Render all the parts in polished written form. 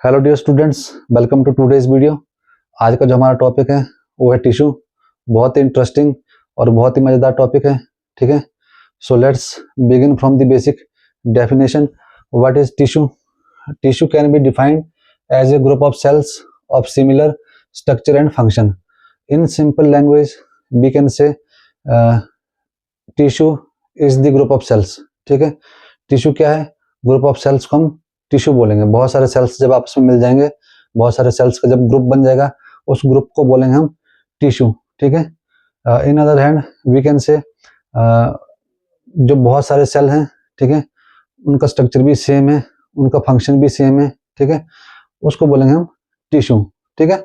Hello dear students, welcome to today's video. आज का जो हमारा टॉपिक है वो है टिश्यू। बहुत ही इंटरेस्टिंग और बहुत ही मज़ेदार टॉपिक है। ठीक है, so let's begin from the basic definition. What is tissue? Tissue can be defined as a group of cells of similar structure and function. In simple language we can say tissue is the group of cells. ठीक है, tissue क्या है? Group of sales को हम tissue बोलेंगे। बहुत सारे sales जब आपस में मिल जाएंगे, बहुत सारे सेल्स का जब ग्रुप बन जाएगा, उस ग्रुप को बोलेंगे हम टिश्यू। ठीक है, in other hand we can say जो बहुत सारे सेल हैं, ठीक है, उनका स्ट्रक्चर भी सेम है, उनका फंक्शन भी सेम है। ठीक है, उसको बोलेंगे हम टिश्यू। ठीक है,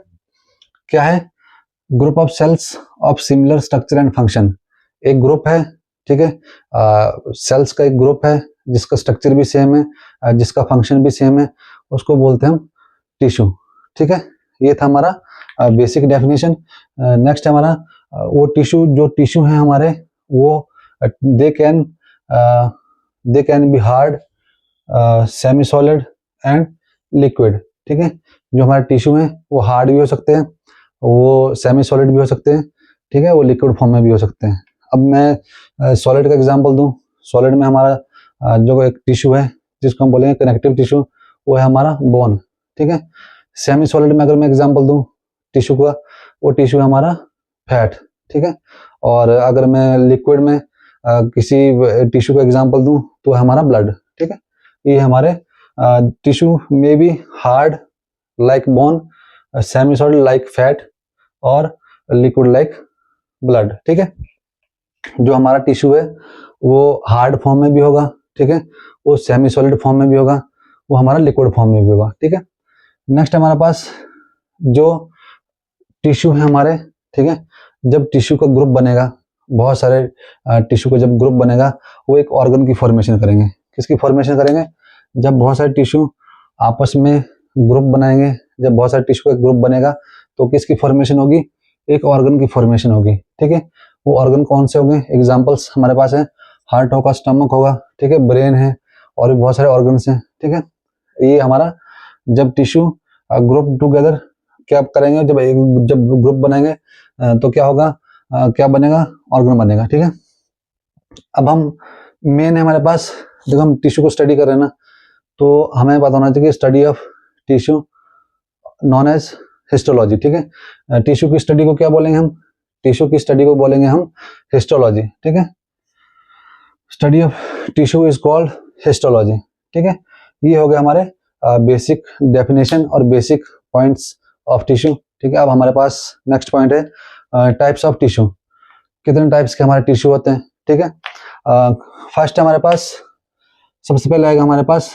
क्या है? Group of cells of similar structure and function. एक ग्रुप है, ठीक है, सेल्स का एक ग्रुप है जिसका स्ट्रक्चर भी सेम है, जिसका फंक्शन भी सेम है, उसको बोलते हैं हम टिश्यू। ठीक है, ये था हमारा बेसिक डेफिनेशन। नेक्स्ट हमारा वो टिश्यू, जो टिश्यू है हमारे, वो they can be hard, semi solid and liquid. ठीक है, जो हमारे टिश्यू हैं वो हार्ड भी हो सकते हैं, वो सेमी सॉलिड भी हो सकते हैं, ठीक है, वो लिक्विड फॉर्म में भी हो सकते हैं। अब मैं सॉलिड का एग्जांपल दूं। सॉलिड में हमारा जो एक टिश्यू है जिसको हम बोलेंगे कनेक्टिव टिश्यू, वो है हमारा बोन। ठीक है, सेमी सॉलिड में अगर मैं एग्जांपल दूं टिश्यू का, वो टिश्यू है हमारा फैट। ठीक है, और अगर मैं लिक्विड में किसी टिश्यू का एग्जांपल दूं तो है हमारा ब्लड। ठीक है, ये हमारे टिश्यू में भी hard like bone, semi solid like fat और लिक्विड लाइक ब्लड। ठीक है, जो हमारा टिश्यू है वो हार्ड फॉर्म में भी होगा, ठीक है, वो सेमी सॉलिड फॉर्म में भी होगा, वो हमारा लिक्विड फॉर्म में भी होगा। ठीक है, नेक्स्ट हमारे पास जो टिश्यू है हमारे, ठीक है, जब टिश्यू का ग्रुप बनेगा, बहुत सारे टिश्यू का जब ग्रुप बनेगा, वो एक ऑर्गन की फॉर्मेशन करेंगे। किसकी फॉर्मेशन करेंगे? जब बहुत सारे टिश्यू आपस में ग्रुप बनाएंगे, जब बहुत सारे टिश्यू का ग्रुप बनेगा तो किसकी फॉर्मेशन होगी? एक ऑर्गन की फॉर्मेशन होगी। ठीक है, वो ऑर्गन कौन से होंगे? एग्जाम्पल्स हमारे पास है, हार्ट होगा, स्टमक होगा, ठीक है, ब्रेन है, और भी बहुत सारे ऑर्गन्स हैं। ठीक है, ये हमारा जब टिश्यू ग्रुप टुगेदर क्या करेंगे, जब ग्रुप बनाएंगे तो क्या होगा, क्या बनेगा? ऑर्गन बनेगा। ठीक है, अब हम मेन है हमारे पास, जब हम टिश्यू को स्टडी कर रहे हैं ना, तो हमें पता होना चाहिए study of tissue known as histology. ठीक है, टिश्यू की स्टडी को क्या बोलेंगे हम? टिश्यू की स्टडी को बोलेंगे हम हिस्टोलॉजी। ठीक है, study of tissue is called histology. ठीक है, ये हो गया हमारे बेसिक डेफिनेशन और बेसिक पॉइंट्स ऑफ टिश्यू। ठीक है, अब हमारे पास नेक्स्ट पॉइंट है टाइप्स ऑफ टिश्यू। कितने टाइप्स के हमारे टिश्यू होते हैं? ठीक है, फर्स्ट हमारे पास, सबसे पहले आएगा हमारे पास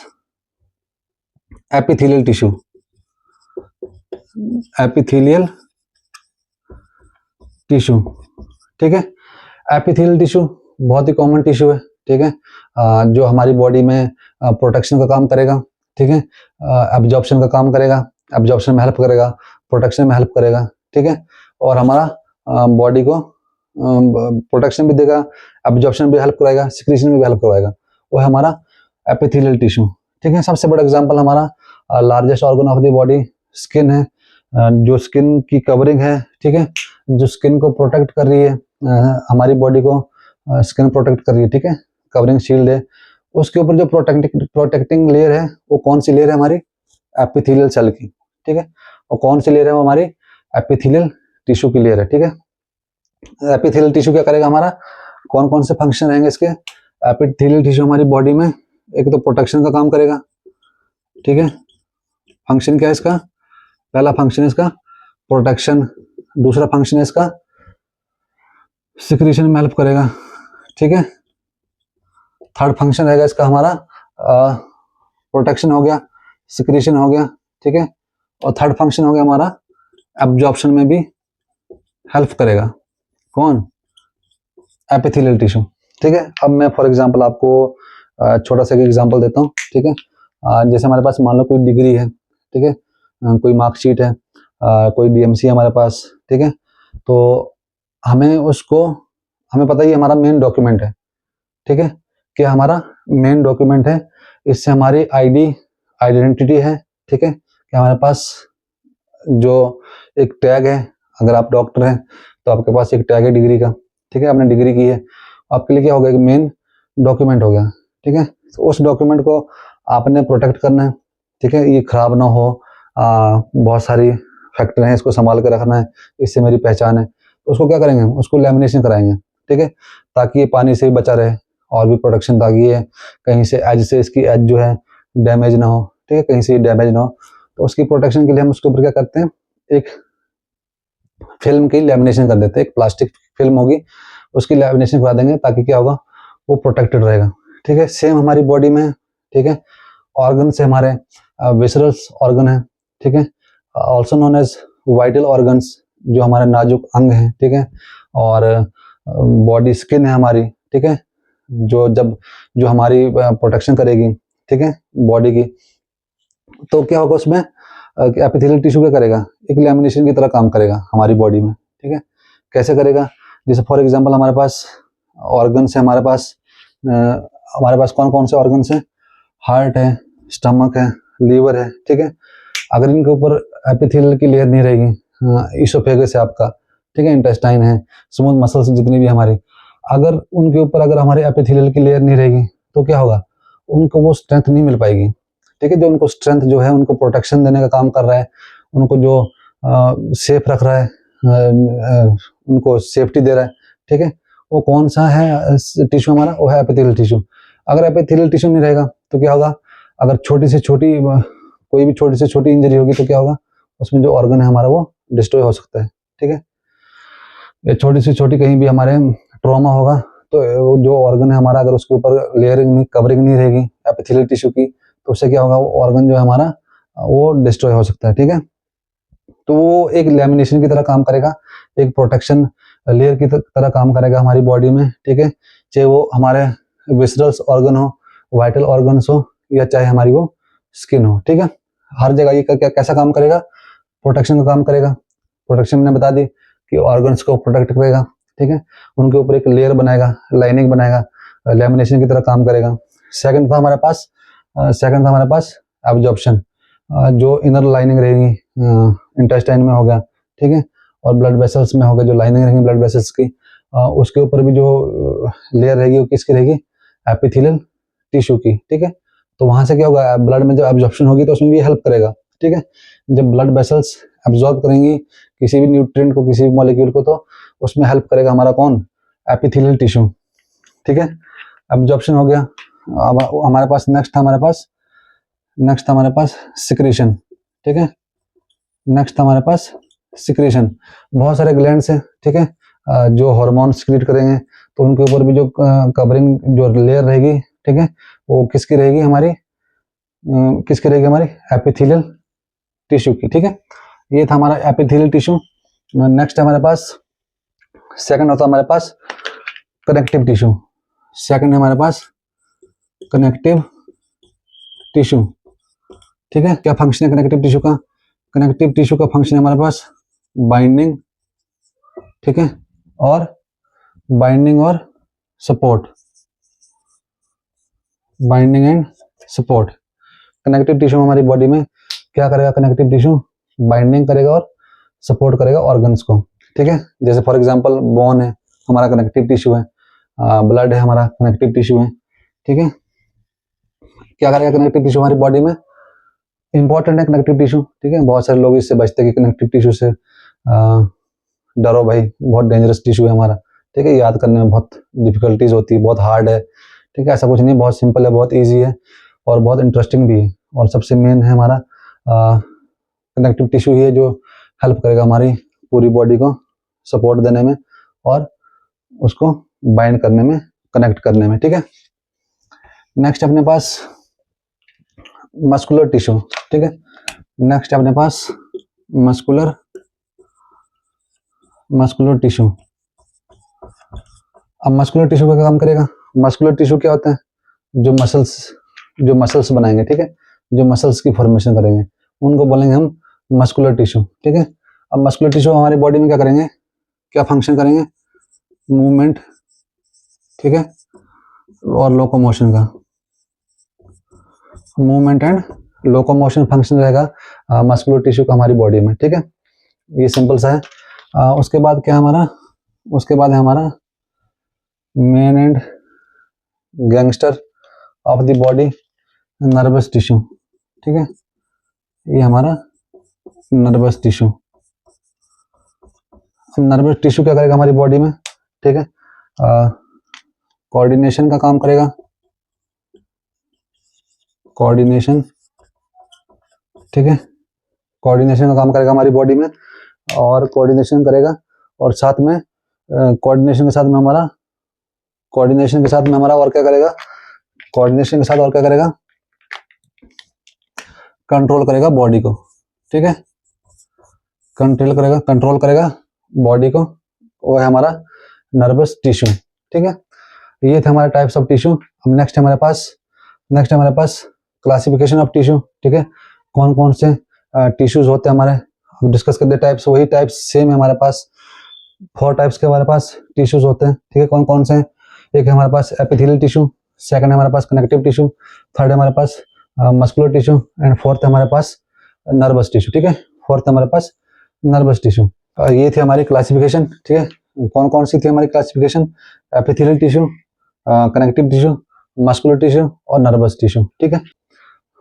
एपिथेलियल टिश्यू। एपिथेलियल टिश्यू, ठीक है, एपिथेलियल टिश्यू बहुत ही कॉमन टिश्यू है। ठीक है, जो हमारी बॉडी में प्रोटेक्शन का काम करेगा, ठीक है, एब्जॉर्प्शन का काम करेगा, एब्जॉर्प्शन में हेल्प करेगा, प्रोटेक्शन में हेल्प करेगा। ठीक है, और हमारा बॉडी को प्रोटेक्शन भी देगा, एब्जॉर्प्शन भी हेल्प कराएगा, सिक्रीशन में भी हेल्प करवाएगा, वो है हमारा एपिथेलियल टिश्यू। ठीक है, सबसे बड़ा एग्जांपल हमारा largest organ of the body skin है। जो स्किन की कवरिंग है, ठीक है, जो स्किन को प्रोटेक्ट कर रही है, हमारी बॉडी को स्किन प्रोटेक्ट कर रही है, ठीक है, कवरिंग शील्ड है, उसके ऊपर जो प्रोटेक्टिंग लेयर है, वो कौन सी लेयर है? हमारी एपिथेलियल सेल की। ठीक है, और कौन सी लेयर है? वो हमारी एपिथेलियल टिश्यू की लेयर है। ठीक है, एपिथेलियल टिश्यू क्या करेगा? हमारा कौन कौन से फंक्शन रहेंगे इसके? एपिथेलियल टिश्यू हमारी बॉडी में एक तो प्रोटेक्शन का काम करेगा। ठीक है, फंक्शन क्या है इसका? पहला फंक्शन है इसका प्रोटेक्शन, दूसरा फंक्शन है इसका सिक्रीशन में हेल्प करेगा। ठीक है, थर्ड फंक्शन रहेगा इसका हमारा प्रोटेक्शन हो गया, सिक्रीशन हो गया, ठीक है, और थर्ड फंक्शन हो गया हमारा एब्जॉर्प्शन में भी हेल्प करेगा। कौन? Epithelial tissue. ठीक है, अब मैं फॉर एग्जांपल आपको छोटा सा एग्जांपल देता हूँ। ठीक है, जैसे हमारे पास मान लो कोई डिग्री है, ठीक है, कोई मार्कशीट है, कोई डीएमसी है हमारे पास। ठीक है, तो हमें पता ही हमारा मेन डॉक्यूमेंट है। ठीक है, कि हमारा मेन डॉक्यूमेंट है, इससे हमारी आइडेंटिटी है, ठीक है, कि हमारे पास जो एक टैग है, अगर आप डॉक्टर हैं तो आपके पास एक टैग है डिग्री का, ठीक है, आपने डिग्री की है, आपके लिए क्या हो गया, एक मेन डॉक्यूमेंट हो गया, ठीक है। तो उस डॉक्यूमेंट को आपने प्रोटेक्ट करना है, ठीक है, ये खराब ना हो, बहुत सारी फैक्टर हैं, इसको संभाल कर रखना है, इससे मेरी पहचान है, तो उसको क्या करेंगे, उसको लैमिनेशन कराएंगे, ठीक है, ताकि ये पानी से भी बचा रहे और भी प्रोटेक्शन, ताकि ये कहीं से एज से इसकी एज जो है डैमेज ना हो, ठीक है, कहीं से डैमेज ना हो। तो उसकी प्रोटेक्शन के लिए हम उसके ऊपर क्या करते हैं, एक फिल्म की लैमिनेशन कर देते हैं, एक प्लास्टिक फिल्म होगी उसकी लैमिनेशन करा देंगे, ताकि क्या होगा, वो प्रोटेक्टेड रहेगा, ठीक है। सेम हमारी बॉडी में, ठीक है, ऑर्गन से हमारे विसरल्स ऑर्गन है, ठीक है, also known as vital organs, जो हमारे नाजुक अंग हैं, ठीक है, और बॉडी स्किन है हमारी, ठीक है, जो हमारी प्रोटेक्शन करेगी, ठीक है, बॉडी की। तो क्या होगा उसमें, एपिथेलियल टिश्यू क्या करेगा, एक लैमिनेशन की तरह काम करेगा हमारी बॉडी में, ठीक है। कैसे करेगा, जैसे फॉर एग्जांपल हमारे पास ऑर्गन्स है, हमारे पास कौन कौन से ऑर्गन्स हैं, हार्ट है, स्टमक है, लीवर है, ठीक है। अगर इनके ऊपर एपिथेलियल की लेयर नहीं रहेगी, इसोफेगस है आपका, ठीक है, इंटेस्टाइन है, स्मूथ मसल्स जितनी भी हमारी, अगर उनके ऊपर अगर हमारे एपिथेलियल की लेयर नहीं रहेगी तो क्या होगा, उनको वो स्ट्रेंथ नहीं मिल पाएगी, ठीक है, जो उनको स्ट्रेंथ जो है, उनको प्रोटेक्शन देने का काम कर रहा है, उनको जो सेफ रख रहा है, उनको सेफ्टी दे रहा है, ठीक है, वो कौन सा है टिश्यू हमारा, वो है एपिथेलियल टिश्यू। अगर एपिथेलियल टिश्यू नहीं रहेगा तो क्या होगा, अगर कोई भी छोटी से छोटी इंजरी होगी तो क्या होगा, उसमें जो ऑर्गन है हमारा वो डिस्ट्रॉय हो सकता है, ठीक है। या छोटी से छोटी कहीं भी हमारे ट्रॉमा होगा तो वो जो ऑर्गन है हमारा, अगर उसके ऊपर लेयरिंग नहीं, कवरिंग नहीं रहेगी एपिथेलियल टिश्यू की, तो उससे क्या होगा, वो ऑर्गन जो है हमारा वो डिस्ट्रॉय हो सकता है, ठीक है। तो वो एक लैमिनेशन की तरह काम करेगा, एक प्रोटेक्शन लेयर की तरह काम करेगा हमारी बॉडी में, ठीक है, चाहे वो हमारे विसरल्स ऑर्गन हो, वाइटल ऑर्गन्स हो, या चाहे हमारी वो स्किन हो, ठीक है। हर जगह ये कैसा काम करेगा, प्रोटेक्शन का काम करेगा। प्रोटेक्शन मैंने बता दी कि ऑर्गन्स को प्रोटेक्ट करेगा, ठीक है, उनके ऊपर एक लेयर बनाएगा, लाइनिंग बनाएगा, लैमिनेशन की तरह काम करेगा। सेकंड था हमारे पास एब्जॉर्प्शन, जो इनर लाइनिंग रहेगी इंटेस्टाइन में हो गया, ठीक है, और ब्लड वेसल्स में हो गया, जो लाइनिंग रहेगी ब्लड वेसल्स की, उसके ऊपर भी जो लेयर रहेगी वो किसकी रहेगी, एपिथेलियल टिश्यू की, ठीक है। तो वहां से क्या होगा, ब्लड में जब एब्जॉर्प्शन होगी तो उसमें भी हेल्प करेगा, ठीक है। जब ब्लड वेसल्स एब्जॉर्ब करेंगी किसी भी न्यूट्रिएंट को, किसी भी मॉलिक्यूल को, तो उसमें हेल्प करेगा हमारा कौन, एपिथेलियल टिश्यू, ठीक है। एब्जॉर्प्शन हो गया। अब हमारे पास नेक्स्ट था हमारे पास सिक्रीशन, ठीक है, नेक्स्ट था हमारे पास सिक्रीशन। बहुत सारे ग्लैंड्स हैं, ठीक है, जो हार्मोन सिक्रीट करेंगे, तो उनके ऊपर भी जो कवरिंग जो लेयर रहेगी, ठीक है, वो किसकी रहेगी हमारी, एपिथेलियल टिश्यू की, ठीक है। ये था हमारा एपिथेलियल टिश्यू। नेक्स्ट हमारे पास सेकंड होता है हमारे पास कनेक्टिव टिश्यू। सेकंड है हमारे पास कनेक्टिव टिश्यू, ठीक है। क्या फंक्शन है कनेक्टिव टिश्यू का, कनेक्टिव टिश्यू का फंक्शन है हमारे पास बाइंडिंग, ठीक है, और बाइंडिंग और support, binding and support. Connective tissue हमारी बॉडी में क्या करेगा, कनेक्टिव टिश्यू बाइंडिंग करेगा और सपोर्ट करेगा ऑर्गन्स को, ठीक है। जैसे फॉर एग्जांपल बोन है हमारा कनेक्टिव टिश्यू है, ब्लड है हमारा कनेक्टिव टिश्यू है, ठीक है। क्या करेगा कनेक्टिव टिश्यू हमारी बॉडी में, इंपॉर्टेंट है कनेक्टिव टिश्यू, ठीक है। बहुत सारे लोग इससे बचते हैं कि कनेक्टिव टिश्यू से डरो भाई, बहुत डेंजरस टिश्यू है हमारा, ठीक है, याद करने में बहुत डिफिकल्टीज होती है, बहुत हार्ड है, ठीक है। ऐसा कुछ नहीं, बहुत सिंपल है, बहुत ईजी है और बहुत इंटरेस्टिंग भी है। और सबसे मेन है हमारा कनेक्टिव टिश्यू ही है जो हेल्प करेगा हमारी पूरी बॉडी को सपोर्ट देने में और उसको बाइंड करने में, कनेक्ट करने में, ठीक है। नेक्स्ट अपने पास मस्कुलर टिश्यू, ठीक है। नेक्स्ट अपने पास मस्कुलर टिश्यू। अब मस्कुलर टिश्यू का काम करेगा, मस्कुलर टिश्यू क्या होता है, जो मसल्स बनाएंगे, ठीक है, जो मसल्स की फॉर्मेशन करेंगे उनको बोलेंगे हम मस्कुलर टिश्यू, ठीक है। अब मस्कुलर टिश्यू हमारी बॉडी में क्या करेंगे, क्या फंक्शन करेंगे, मूवमेंट, ठीक है, और लोकोमोशन का, मूवमेंट एंड लोकोमोशन फंक्शन रहेगा मस्कुलर टिश्यू का हमारी बॉडी में, ठीक है। ये सिंपल सा है। उसके बाद क्या हमारा, उसके बाद है हमारा main and gangster of the body, nervous tissue, ठीक है। ये हमारा नर्वस टिश्यू। नर्वस टिश्यू क्या करेगा हमारी बॉडी में, ठीक है, कोऑर्डिनेशन का काम करेगा, कोऑर्डिनेशन, ठीक है, कोऑर्डिनेशन का काम करेगा हमारी बॉडी में, और कोऑर्डिनेशन करेगा, और साथ में कोऑर्डिनेशन के साथ में हमारा, कोऑर्डिनेशन के साथ में हमारा और क्या करेगा, कोऑर्डिनेशन के साथ और क्या करेगा, कंट्रोल करेगा बॉडी को, ठीक है, कंट्रोल करेगा बॉडी को, वो है हमारा नर्वस टिश्यू, ठीक है। ये थे हमारे टाइप्स ऑफ टिश्यू। अब नेक्स्ट हमारे पास क्लासिफिकेशन ऑफ टिश्यू, ठीक है, कौन कौन से टिश्यूज होते हैं हमारे, हम डिस्कस करते टाइप्स, वही टाइप्स सेम है हमारे पास। 4 टाइप्स के हमारे पास टिश्यूज होते हैं, ठीक है, कौन कौन से हैं। एक है हमारे पास एपिथेलियल टिश्यू, सेकंड है हमारे पास कनेक्टिव टिश्यू, थर्ड है हमारे पास मस्कुलर टिश्यू, एंड फोर्थ है हमारे पास नर्वस टिश्यू, ठीक है, फोर्थ है हमारे पास नर्वस टिश्यू। ये थी हमारी क्लासिफिकेशन, ठीक है, कौन कौन सी थी हमारी classification, epithelial tissue, connective tissue, muscular tissue और नर्वस टिश्यू, ठीक है।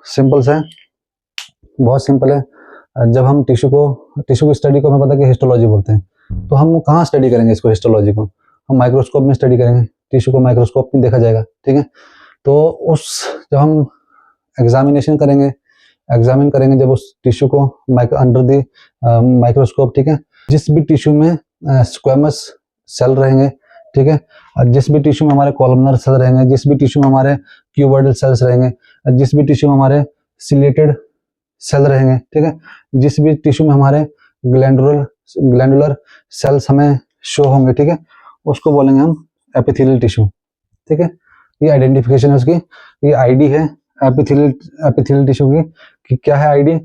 सिंपल सा है, बहुत सिंपल है। जब हम टिश्यू की स्टडी को हमें पता है कि हिस्टोलॉजी बोलते हैं, तो हम कहाँ स्टडी करेंगे इसको, हिस्टोलॉजी को हम माइक्रोस्कोप में स्टडी करेंगे, टिश्यू को माइक्रोस्कोप में देखा जाएगा, ठीक है। तो जब हम एग्जामिनेशन करेंगे, एग्जामिन करेंगे जब उस टिश्यू को अंडर द माइक्रोस्कोप, ठीक है, जिस भी टिश्यू में स्क्वेमस सेल रहेंगे, ठीक है, और जिस भी टिश्यू में हमारे कॉलमनर सेल रहेंगे, जिस भी टिश्यू में हमारे क्यूबॉइडल सेल्स रहेंगे, जिस भी टिश्यू में हमारे सिलेटेड सेल रहेंगे, ठीक है, जिस भी टिश्यू में हमारे ग्लैंडुलर सेल्स हमें शो होंगे, ठीक है, उसको बोलेंगे हम एपिथेलियल टिश्यू, ठीक है। ये आइडेंटिफिकेशन है उसकी, ये आईडी है एपिथेलियल टिश्यू की, कि क्या है आईडी।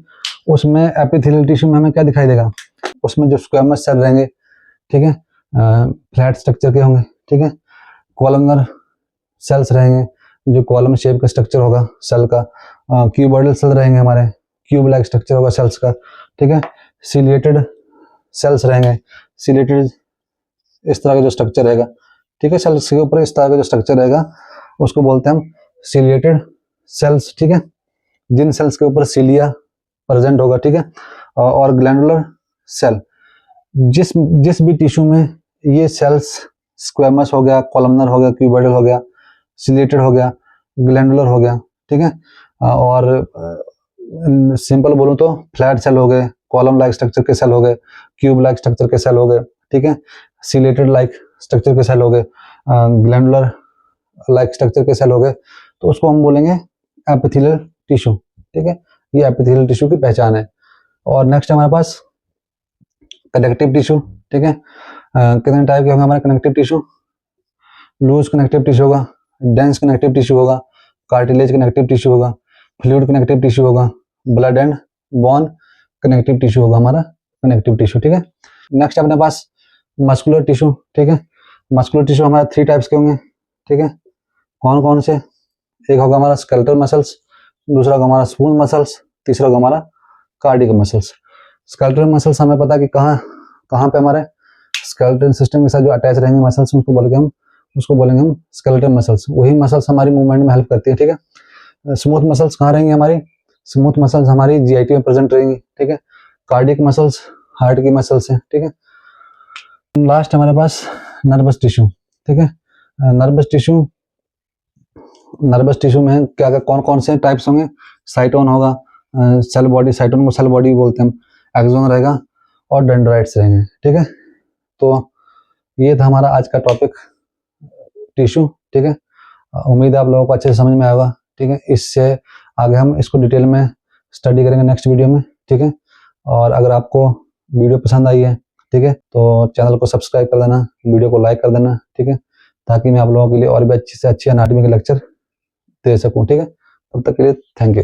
उसमें एपिथेलियल टिश्यू में हमें क्या दिखाई देगा, उसमें जो स्क्वेमस सेल रहेंगे, ठीक है, फ्लैट स्ट्रक्चर के होंगे, ठीक है, कॉलमनर सेल्स रहेंगे, जो कॉलम शेप का स्ट्रक्चर होगा सेल का, क्यूबॉइडल सेल रहेंगे हमारे, क्यूब लाइक स्ट्रक्चर होगा सेल्स का, ठीक है, सिलिएटेड सेल्स रहेंगे, सिलिएटेड इस तरह का जो स्ट्रक्चर रहेगा, ठीक है, सेल्स के ऊपर इस तरह का जो स्ट्रक्चर रहेगा उसको बोलते हैं हम सिलिएटेड सेल्स, ठीक है, जिन सेल्स के ऊपर सिलिया प्रेजेंट होगा, ठीक है, और ग्लैंडुलर सेल, जिस भी टिश्यू में ये सेल्स स्क्वेमस हो गया, कॉलमनर हो गया, क्यूबॉइडल हो गया, सिलेटेड हो गया, ग्लैंडुलर हो गया, ठीक है, और सिंपल बोलूं तो फ्लैट सेल हो गए, कॉलम लाइक स्ट्रक्चर के सेल हो गए, क्यूब लाइक स्ट्रक्चर के सेल हो गए, ठीक है, सिलेटेड लाइक स्ट्रक्चर के सेल हो गए, ग्लैंडुलर लाइक स्ट्रक्चर के सेल हो गए, तो उसको हम बोलेंगे एपिथेलियल टिश्यू, ठीक है, ये एपिथेलियल टिश्यू की पहचान है। और नेक्स्ट हमारे पास कनेक्टिव टिश्यू, ठीक है, कितने टाइप के होंगे हमारे connective tissue, loose connective tissue होगा, डेंस कनेक्टिव टिश्यू होगा, कार्टिलेज कनेक्टिव टिश्यू होगा, फ्लूइड कनेक्टिव टिश्यू होगा, blood and bone connective tissue होगा हमारा कनेक्टिव टिश्यू, ठीक है। नेक्स्ट अपने पास मस्कुलर टिश्यू, ठीक है, मस्कुलर टिश्यू हमारा 3 टाइप्स के होंगे, ठीक है, कौन कौन से, एक होगा हमारा स्केलेटल मसल्स, दूसरा होगा हमारा स्मूथ मसल्स, तीसरा होगा हमारा कार्डियक मसल्स। स्केलेटल मसल्स हमें पता है कि कहाँ पे हमारे स्केलेटल सिस्टम के साथ जो अटैच रहेंगे मसल्स, उसको बोलेंगे हम स्केलेटल मसल्स, वही मसल्स हमारी मूवमेंट में हेल्प करती है, ठीक है। स्मूथ मसल्स कहाँ रहेंगी हमारी, स्मूथ मसल्स हमारी जीआईटी में प्रेजेंट रहेंगी, ठीक है। कार्डियक मसल्स हार्ट की मसल्स हैं, ठीक है। लास्ट हमारे पास नर्वस टिश्यू, ठीक है, नर्वस टिश्यू में क्या क्या कौन कौन से टाइप्स होंगे, साइटोन होगा, सेल बॉडी, साइटोन को सेल बॉडी बोलते हैं, एक्सोन रहेगा और डेंड्राइट्स रहेंगे, ठीक है। तो ये था हमारा आज का टॉपिक टिश्यू, ठीक है, उम्मीद है आप लोगों को अच्छे से समझ में आएगा, ठीक है। इससे आगे हम इसको डिटेल में स्टडी करेंगे नेक्स्ट वीडियो में, ठीक है। और अगर आपको वीडियो पसंद आई है, ठीक है, तो चैनल को सब्सक्राइब कर देना, वीडियो को लाइक कर देना, ठीक है, ताकि मैं आप लोगों के लिए और भी अच्छे से अच्छे एनाटॉमी के लेक्चर दे सकूं, ठीक है। तब तक के लिए थैंक यू।